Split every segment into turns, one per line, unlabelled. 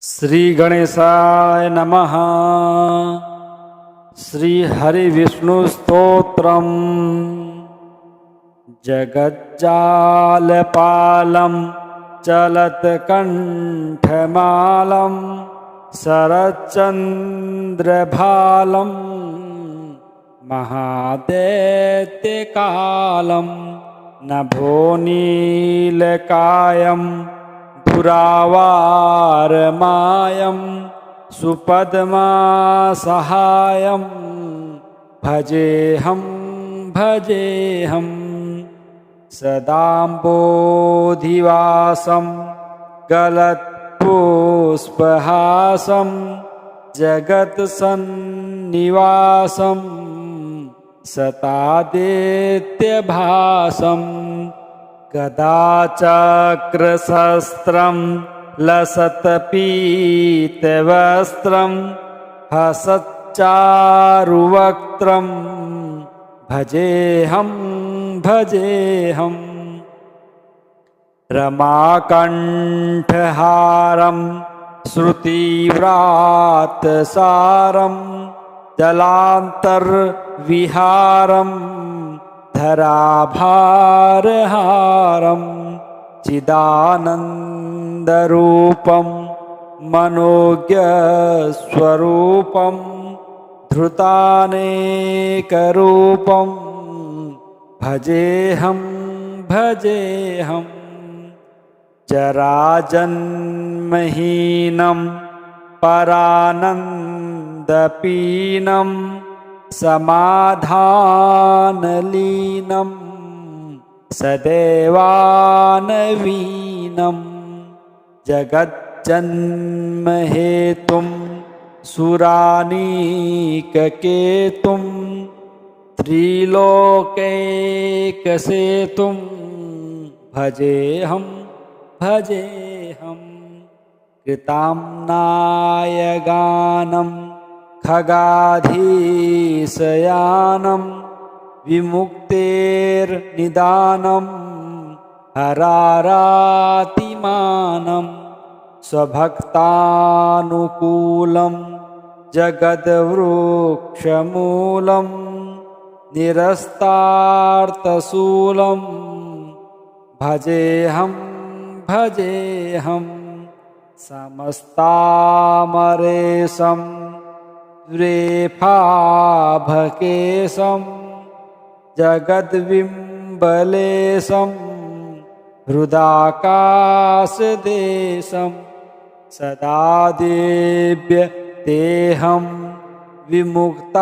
श्री गणेशाय नमः। श्री हरि विष्णु स्तोत्रम। जगज्जालपालं चलत्कण्ठमालं शरच्चन्द्रभालं महादैत्यकालं नभोनीलकायं दुरावारमायं सुपद्मासहायं भजेऽहं सदाम्बोधिवासं गलत्पुष्पहासं जगत्सन्निवासं सतादित्यभासं गदाचक्रशस्त्रं लसत्पीतवस्त्रं हसच्चारुवक्त्रं भजेऽहं रमाकण्ठहारं श्रुतिव्रातसारं जलान्तर्विहारं धराभारहारं चिदानन्दरूपं मनोज्ञस्वरूपं धृतानेकरूपं भजेऽहं जराजन्महीनं परानन्दपीनं समाधानलीनं सदैवानवीनं जगज्जन्महेतुं सुरानीककेतुं त्रिलोकैकसेतुं भजेऽहं कृताम्नायगानं खगाधीशयानं विमुक्तेर्निदानं हरारातिमानं स्वभक्तानुकूलं जगद्वृक्षमूलं निरस्तार्थशूलं भजेऽहं समस्तामरेशं द्रेफाभकेशं जगद्विम्बलेशं हृदाकाशदेशं सदा देव्यतेऽहं विमुक्ताखिलेऽहं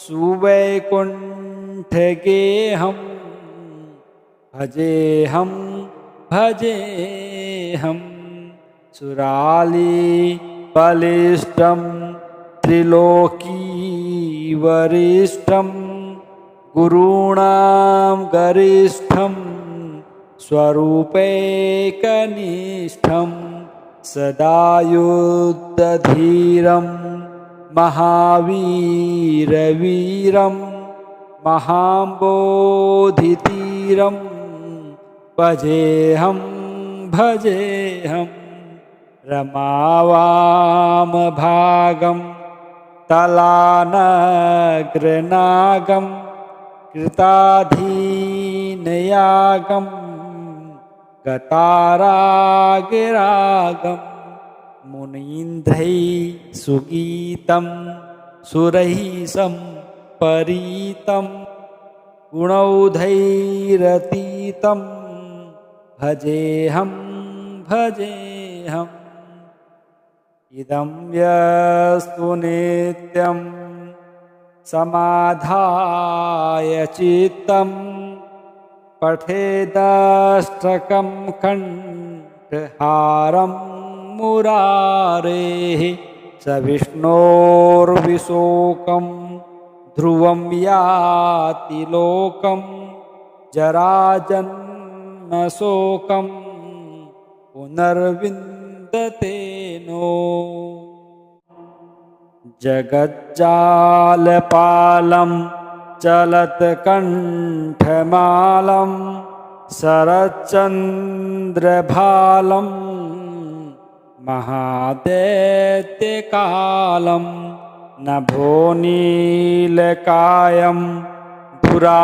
सुवैकुण्ठगेऽहं भजेऽहं सुरालीबलिष्ठं त्रिलोकीवरिष्ठं गुरूणां गरिष्ठं स्वरूपैकनिष्ठं सदा युद्धधीरं महावीरवीरं महाम्बोधितीरं भजेऽहं रमावामभागं तलानग्रनागं कृताधीनयागं गतारागरागं मुनीन्द्रैः सुगीतं सुरैः सम्परीतं गुणौघैरतीतं भजेऽहं इदं यस्तु नित्यं समाधाय चित्तं पठेदष्टकं कण्ठहारं मुरारेः स विष्णोर्विशोकं ध्रुवं याति लोकं जराजन्मशोकं पुनर्विन्दते नो। जगज्जालपालं चलत्कण्ठमालं शरच्चन्द्रभालं महादैत्यकालं नभोनीलकायं दुरावारमायं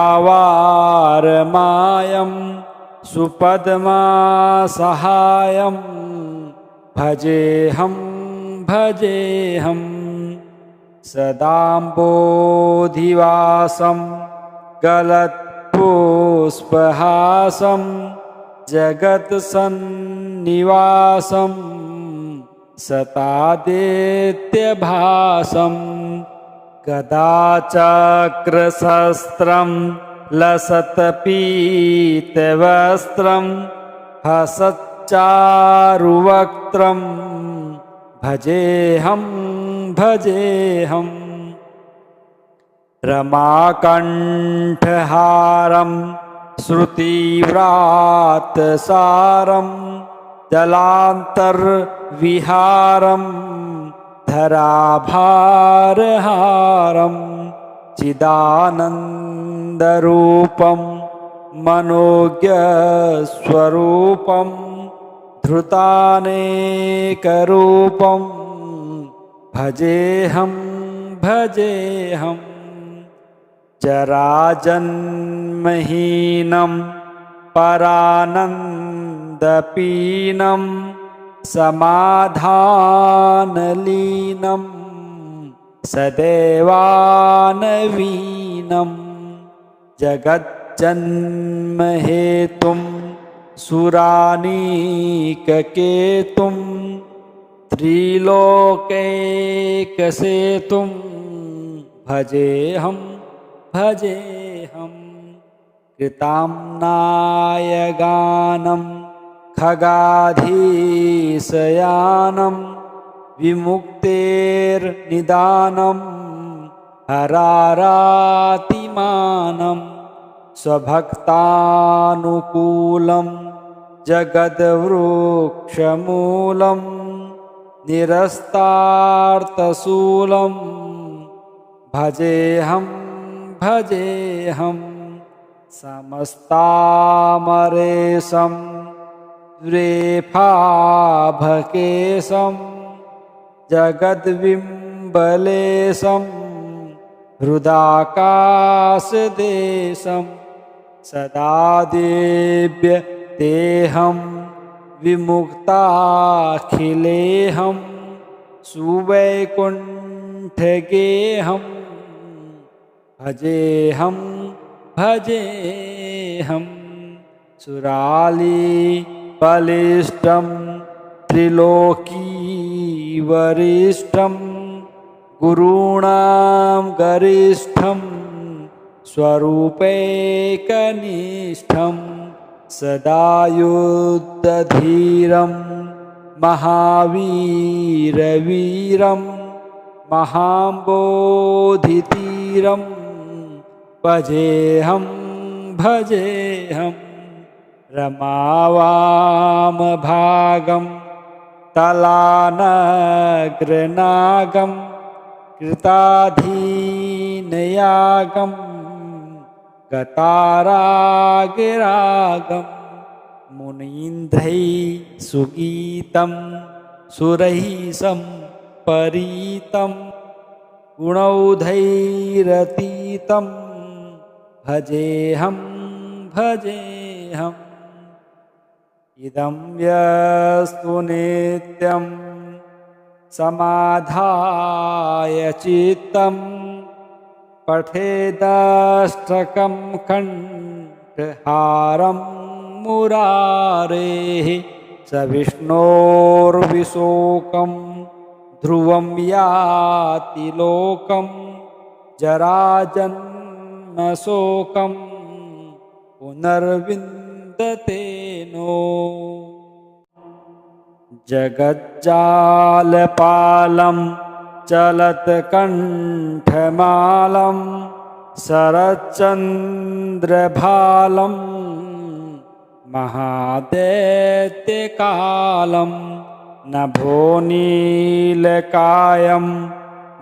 सुपद्मासहायं भजेऽहं भजेऽहं सदाम्बोधिवासं गलत्पुष्पहासं जगत्सन्निवासं सतादित्यभासं गदाचक्रशस्त्रं लसत्पीतवस्त्रं हसच्चारुवक्त्रं भजेऽहं भजेऽहं रमाकण्ठहारं श्रुतिव्रातसारं जलान्तर्विहारं धराभारहारं चिदानन्दरूपं मनोज्ञस्वरूपं धृतानेकरूपं भजेऽहं भजेऽहं जराजन्महीनं परानन्दपीनं समाधानलीनं सदैवानवीनं जगज्जन्महेतुं सुरानीककेतुं त्रिलोकैकसेतुं भजेऽहं भजेऽहं कृताम्नायगानं खगाधीशयानं विमुक्तेर्निदानं हरारातिमानं स्वभक्तानुकूलं जगद्वृक्षमूलं निरस्तार्थशूलं भजेऽहं भजेऽहं समस्तामरेशं द्रेफाभकेशं जगद्विम्बलेशं हृदाकाशदेशं सदा देव्यतेऽहं विमुक्ताखिलेऽहं सुवैकुण्ठगेऽहं भजेऽहं भजेऽहं सुरालीबलिष्ठं त्रिलोकीवरिष्ठं गुरूणां गरिष्ठं स्वरूपैकनिष्ठं सदा युद्धधीरं महावीरवीरं महाम्बोधितीरं भजेऽहं भजेऽहं रमावामभागं तलानग्रनागं कृताधीनयागं गतारागिरागं मुनीन्द्रैः सुगीतं सुरैः सम्परीतं गुणौघैरतीतं भजेऽहं भजेऽहम् इदं यस्तु नित्यं समाधाय चित्तं पठेदष्टकं कण्ठहारं मुरारेः स विष्णोर्विशोकं ध्रुवं याति लोकं जराजन्मशोकं पुनर्विन्दते नो जगज्जालपालं चलत्कण्ठमालं शरच्चन्द्रभालं महादैत्यकालं नभोनीलकायं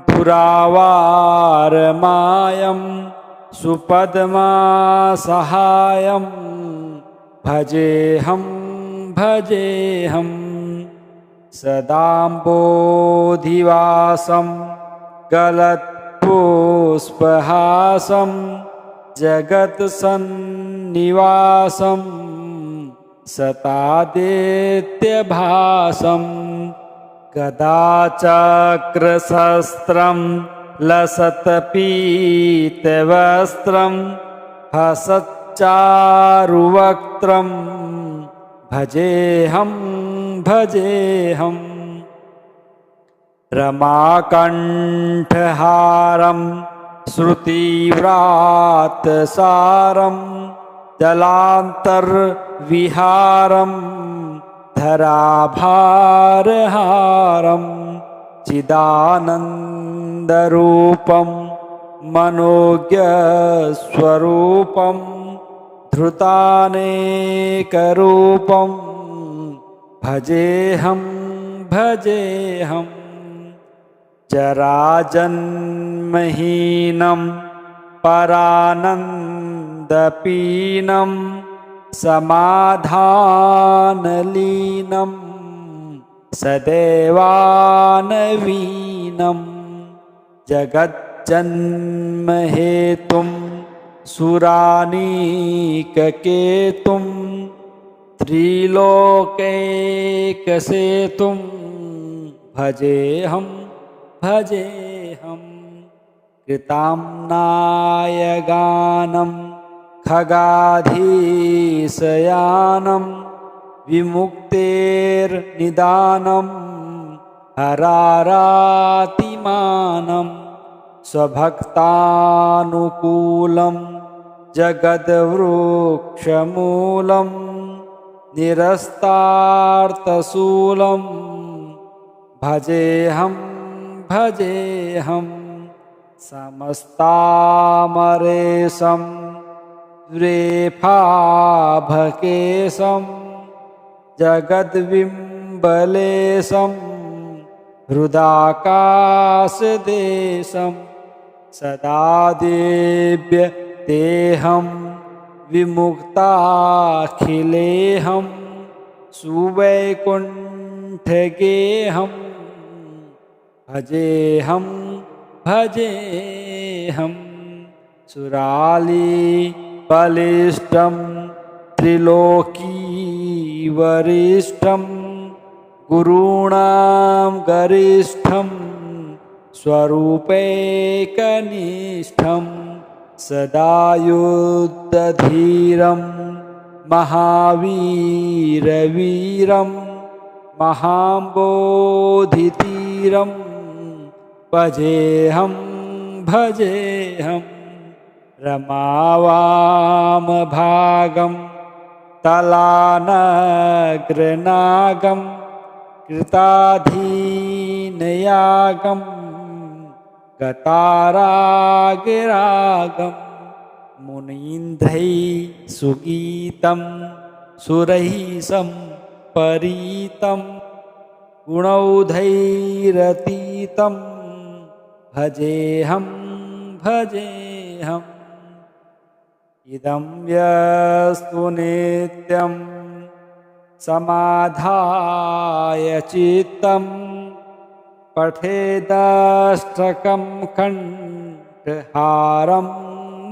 दुरावारमायं सुपद्मासहायं भजेऽहं भजेऽहं सदाम्बोधिवासं गलत्पुष्पहासं जगत्सन्निवासं सतादित्यभासं गदाचक्रशस्त्रं लसत्पीतवस्त्रं हसच्चारुवक्त्रं भजेऽहं भजेऽहं रमाकण्ठहारं श्रुतिव्रातसारं जलान्तर्विहारं धराभारहारं चिदानन्दरूपं मनोज्ञस्वरूपं धृतानेकरूपं भजेऽहं भजेऽहं जराजन्महीनं परानन्दपीनं समाधानलीनं सदैवानवीनं जगज्जन्महेतुं सुरानीककेतुं त्रिलोकैकसेतुं भजेऽहं भजेऽहं कृताम्नायगानं खगाधीशयानं विमुक्तेर्निदानं हरारातिमानं स्वभक्तानुकूलं जगद्वृक्षमूलं निरस्तार्थशूलं भजेऽहं भजेऽहं समस्तामरेशं द्रेफाभकेशं जगद्विम्बलेशं हृदाकाशदेशं सदा देव्यतेऽहं विमुक्ताखिलेऽहं सुवैकुण्ठगेऽहं भजेऽहं भजेऽहं सुरालीबलिष्ठं त्रिलोकीवरिष्ठं गुरूणां गरिष्ठं स्वरूपैकनिष्ठं सदा युद्धधीरं महावीरवीरं महाम्बोधितीरं भजेऽहं भजेऽहं रमावामभागं तलानग्रनागं कृताधीनयागं गतारागरागं मुनीन्द्रैः सुगीतं सुरैः सम्परीतं गुणौघैरतीतं भजेऽहं भजेऽहम् इदं यस्तु नित्यं समाधाय चित्तं पठेदष्टकं कण्ठहारं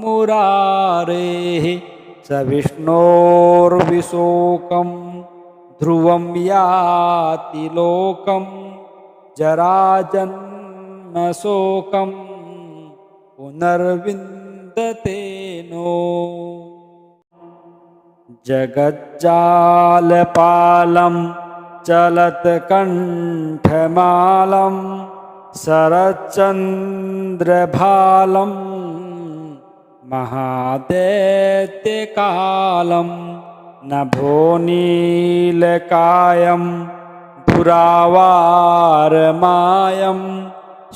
मुरारेः स विष्णोर्विशोकं ध्रुवं याति लोकं जराजन्मशोकं पुनर्विन्दते नो जगज्जालपालं चलत्कण्ठमालं शरच्चन्द्रभालं महादैत्यकालं नभोनीलकायं दुरावारमायं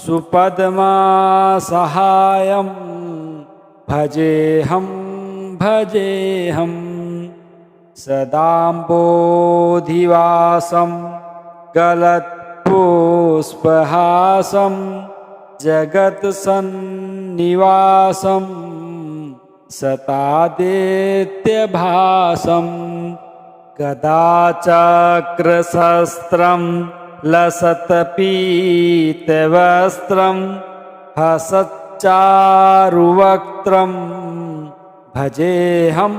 सुपद्मासहायं भजेऽहं भजेऽहं सदाम्बोधिवासं गलत्पुष्पहासं जगत्सन्निवासं सतादित्यभासं गदाचक्रशस्त्रं लसत्पीतवस्त्रं हसच्चारुवक्त्रं भजेऽहं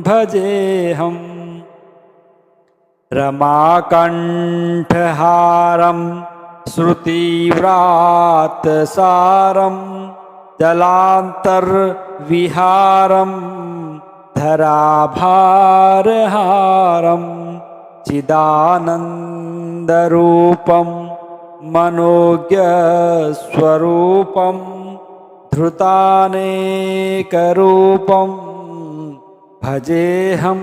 भजेऽहम् रमाकण्ठहारं श्रुतिव्रातसारं जलान्तर्विहारं धराभारहारं चिदानन्दरूपं मनोज्ञस्वरूपं धृतानेकरूपं भजेऽहं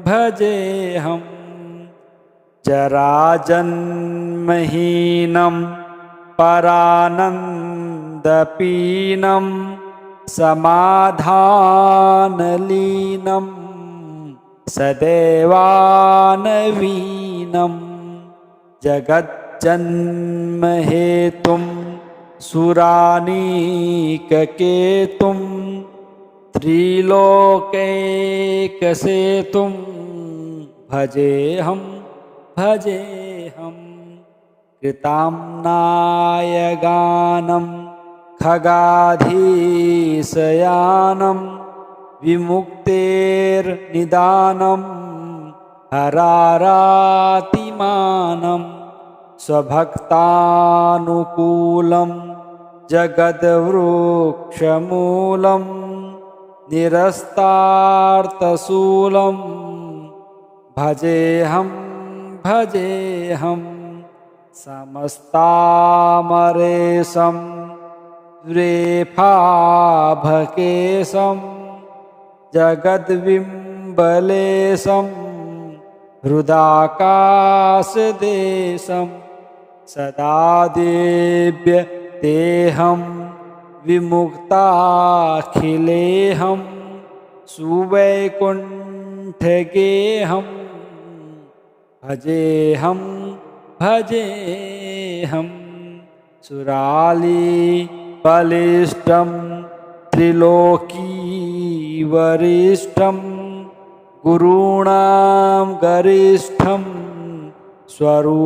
भजेऽहम् जराजन्महीनं परानन्दपीनं समाधानलीनं सदैवानवीनं जगज्जन्महेतुं सुरानीककेतुं त्रिलोकैकसेतुं भजेऽहं भजेऽहं कृताम्नायगानं खगाधीशयानं विमुक्तेर्निदानं हरारातिमानं स्वभक्तानुकूलं जगद्वृक्षमूलं निरस्तार्थशूलं भजेऽहं भजेऽहं समस्तामरेशं द्रेफाभकेशं जगद्विम्बलेशं हृदाकाशदेशं सदा देव्यतेऽहं विमुक्ताखिलेऽहं सुवैकुण्ठगेऽहं भजेऽहं भजेऽहं सुरालीबलिष्ठं त्रिलोकीवरिष्ठं गुरूणां गरिष्ठं स्वरूपैकनिष्ठं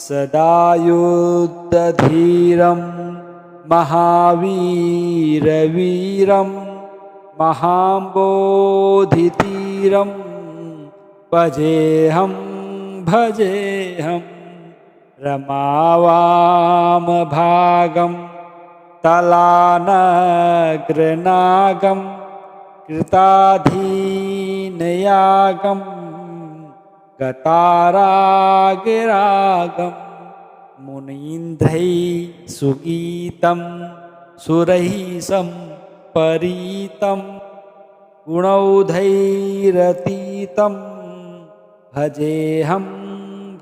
सदा युद्धधीरं महावीरवीरं महाम्बोधितीरं भजेऽहं भजेऽहं रमावामभागं तलानग्रनागं कृताधीनयागं गतारागिरागं मुनीन्द्रैः सुगीतं सुरैः सम्परीतं गुणौघैरतीतं भजेऽहं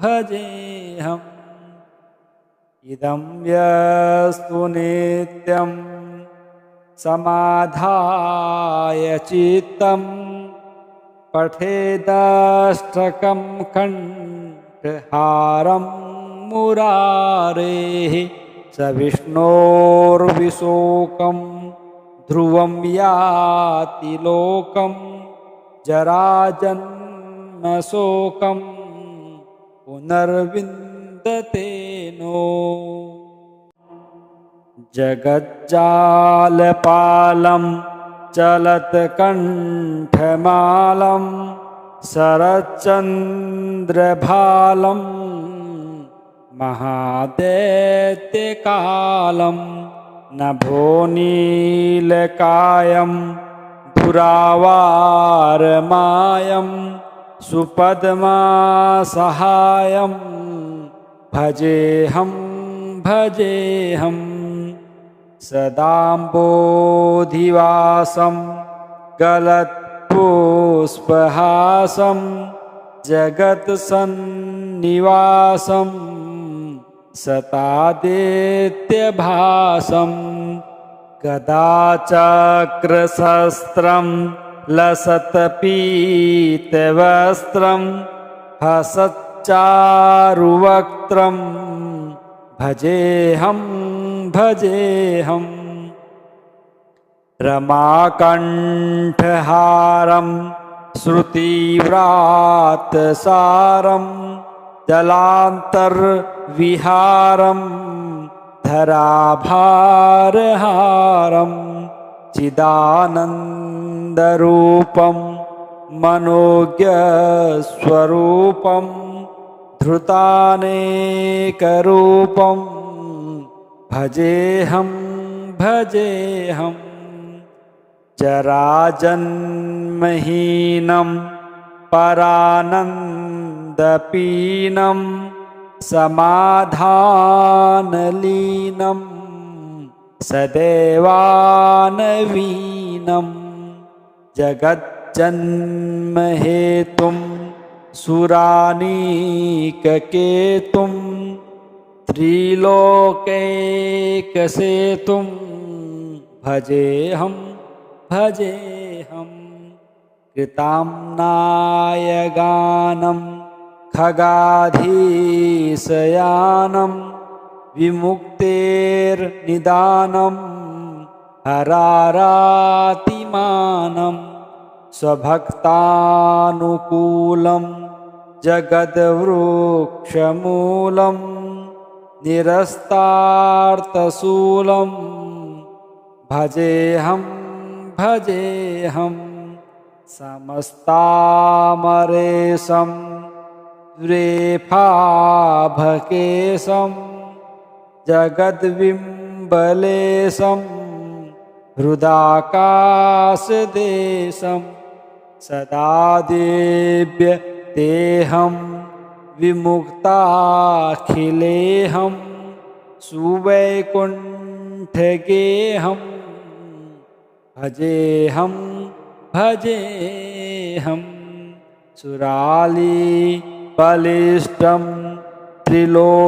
भजेऽहम् इदं यस्तु नित्यं समाधाय चित्तं पठेदष्टकं कण्ठहारं मुरारेः स विष्णोर्विशोकं ध्रुवं याति लोकं जराजन्मशोकं पुनर्विन्दते नो जगज्जालपालं चलत्कण्ठमालं शरच्चन्द्रभालं महादैत्यकालं नभोनीलकायं दुरावारमायं सुपद्मासहायं भजेऽहं भजेऽहं सदाम्बोधिवासं गलत्पुष्पहासं जगत्सन्निवासं सतादित्यभासं गदाचक्रशस्त्रं लसत्पीतवस्त्रं हसच्चारुवक्त्रं भजेऽहं भजेऽहं रमाकण्ठहारं श्रुतिव्रातसारं जलान्तर्विहारं धराभारहारं चिदानन्दरूपं मनोज्ञस्वरूपं धृतानेकरूपं भजेऽहं भजेऽहम् जराजन्महीनं परानन्दपीनं समाधानलीनं सदैवानवीनं जगज्जन्महेतुं सुरानीककेतुं त्रिलोकैकसेतुं भजेऽहं भजेऽहम् कृताम्नायगानं खगाधीशयानं विमुक्तेर्निदानं हरारातिमानं स्वभक्तानुकूलं जगद्वृक्षमूलं निरस्तार्थशूलं भजेऽहं भजेऽहं समस्तामरेशं द्रेफाभकेशं जगद्विम्बलेशं हृदाकाशदेशं सदा देव्यतेऽहं विमुक्ताखिलेऽहं सुवैकुण्ठगेऽहं भजेऽहं भजेऽहं सुरालीबलिष्ठं त्रिलोकीवरिष्ठं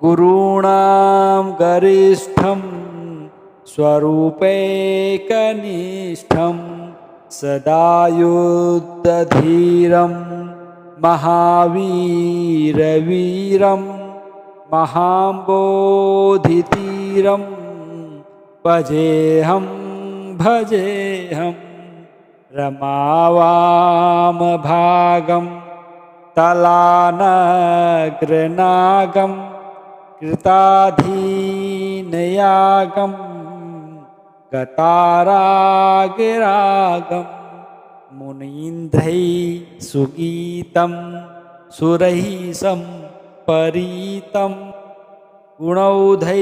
गुरूणां गरिष्ठं स्वरूपैकनिष्ठं सदा युद्धधीरं महावीरवीरं महाम्बोधितीरं भजेऽहं भजेऽहं रमावामभागं तलानग्रनागं कृताधीनयागं गतारागिरागं मुनीन्द्रैः सुगीतं सुरैः सम्परीतं गुणौघैरतीतं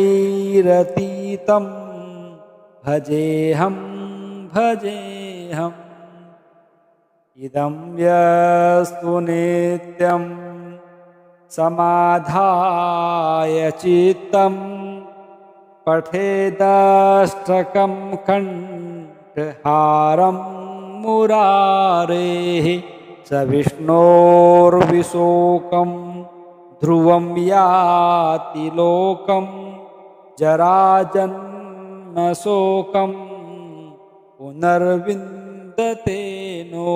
भजेऽहं भजेऽहम् इदं यस्तु नित्यं समाधाय चित्तं पठेदष्टकं कण्ठहारं मुरारेः स विष्णोर्विशोकं ध्रुवं याति लोकं जराजन्मशोकं पुनर्विन्दते नो